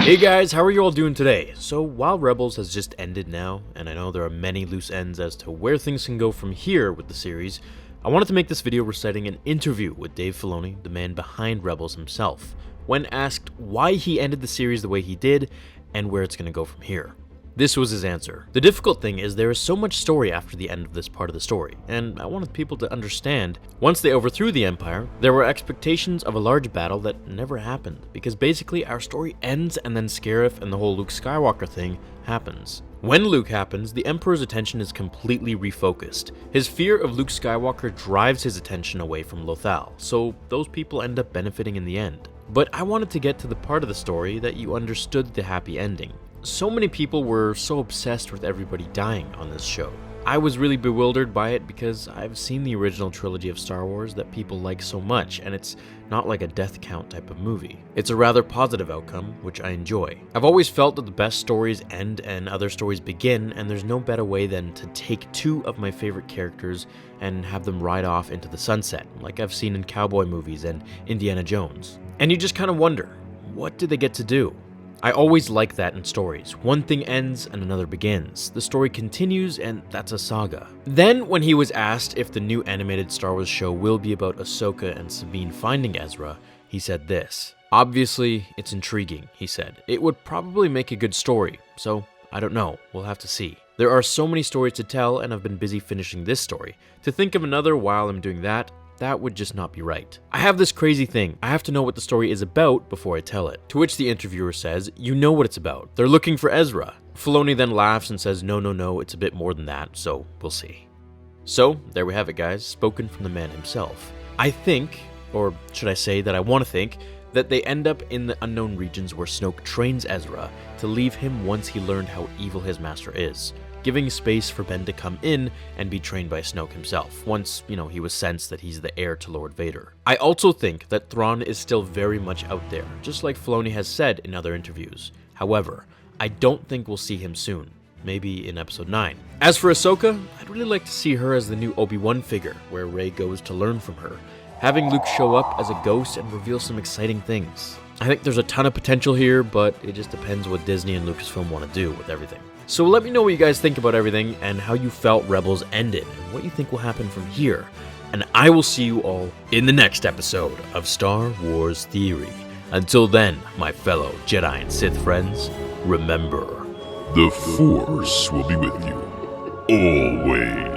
Hey guys, how are you all doing today? So while Rebels has just ended now, and I know there are many loose ends as to where things can go from here with the series, I wanted to make this video reciting an interview with Dave Filoni, the man behind Rebels himself, when asked why he ended the series the way he did, and where it's going to go from here. This was his answer. The difficult thing is there is so much story after the end of this part of the story, and I wanted people to understand, once they overthrew the Empire, there were expectations of a large battle that never happened, because basically our story ends and then Scarif and the whole Luke Skywalker thing happens. When Luke happens, the Emperor's attention is completely refocused. His fear of Luke Skywalker drives his attention away from Lothal, so those people end up benefiting in the end. But I wanted to get to the part of the story that you understood the happy ending. So many people were so obsessed with everybody dying on this show. I was really bewildered by it because I've seen the original trilogy of Star Wars that people like so much, and it's not like a death count type of movie. It's a rather positive outcome, which I enjoy. I've always felt that the best stories end and other stories begin, and there's no better way than to take two of my favorite characters and have them ride off into the sunset, like I've seen in cowboy movies and Indiana Jones. And you just kind of wonder, what do they get to do? I always like that in stories. One thing ends and another begins. The story continues and that's a saga. Then when he was asked if the new animated Star Wars show will be about Ahsoka and Sabine finding Ezra, he said this. Obviously, it's intriguing, he said. It would probably make a good story, so I don't know. We'll have to see. There are so many stories to tell and I've been busy finishing this story. To think of another while I'm doing that would just not be right. I have this crazy thing. I have to know what the story is about before I tell it. To which the interviewer says, you know what it's about. They're looking for Ezra. Filoni then laughs and says, no, it's a bit more than that, so we'll see. So, there we have it guys, spoken from the man himself. I think, or should I say that I want to think, that they end up in the unknown regions where Snoke trains Ezra to leave him once he learned how evil his master is, giving space for Ben to come in and be trained by Snoke himself, once, he was sensed that he's the heir to Lord Vader. I also think that Thrawn is still very much out there, just like Filoni has said in other interviews. However, I don't think we'll see him soon, maybe in Episode 9. As for Ahsoka, I'd really like to see her as the new Obi-Wan figure, where Rey goes to learn from her, having Luke show up as a ghost and reveal some exciting things. I think there's a ton of potential here, but it just depends what Disney and Lucasfilm want to do with everything. So let me know what you guys think about everything and how you felt Rebels ended and what you think will happen from here. And I will see you all in the next episode of Star Wars Theory. Until then, my fellow Jedi and Sith friends, remember, the Force will be with you always.